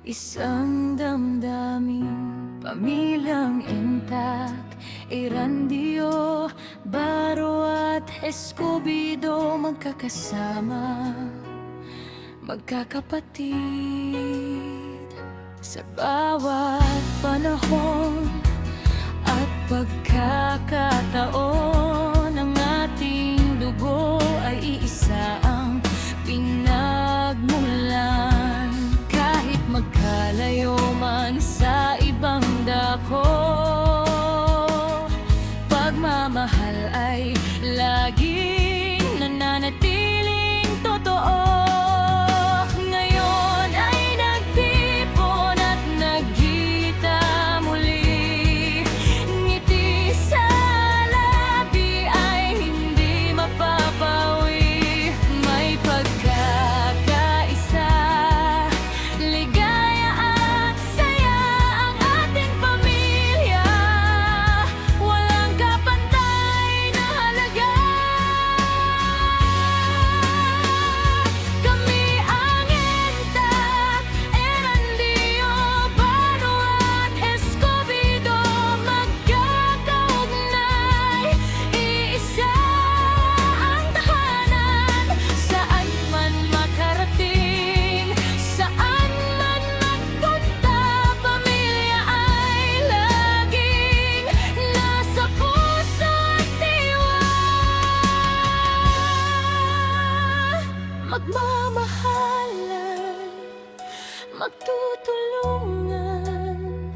Isang damdaming pamilyang intak, Erandio, Baro at Escobedo, magkakasama, magkakapatid. Sa bawat panahon at pagkakataon, ang ating dugo ay iisa ang pinagmulan. Kahit magkalayo man sa ibang dako, pagmamahal ay laging nananatiling totoo. Ngayon ay nagtipon at nagkita muli. Ngiti sa labi ay hindi mapapawi. May pagkakaisa, ligaya at saya ang ating pamilya. Walang kapantay na halaga. Kami ang intak, Erandio, Baro at Escobedo, magkakaugnay. Iisa ang tahanan, saan man makarating, saan man magpunta, pamilya ay laging nasa puso at diwa. Magmamahalan, magtutulungan,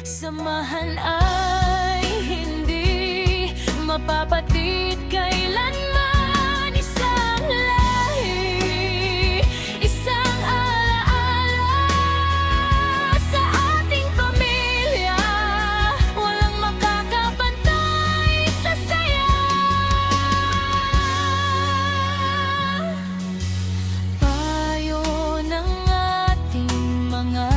samahan ay hindi mapapatid kailanman. Isang lahi, isang alaala sa ating pamilya. Walang makakapantay sa saya. Payo ng ating mga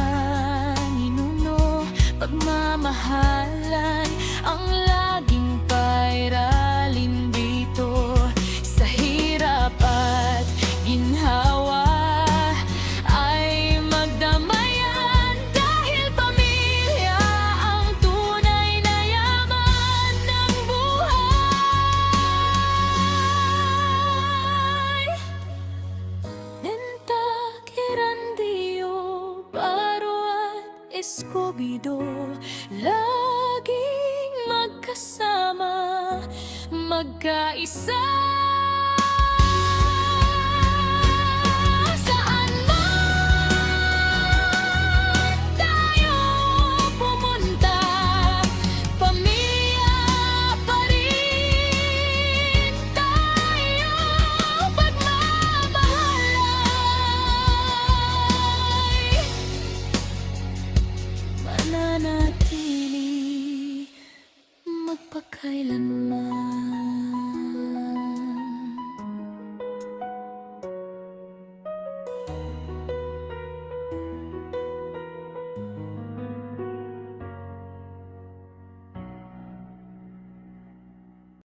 ninuno, pagmamahalan ang laging pairalin dito. Sa hirap at ginhawa ay magdamayan, dahil pamilya ang tunay na yaman ng buhay. Intak, Erandio, Baro at Escobedo, laging magkasama, magkaisa.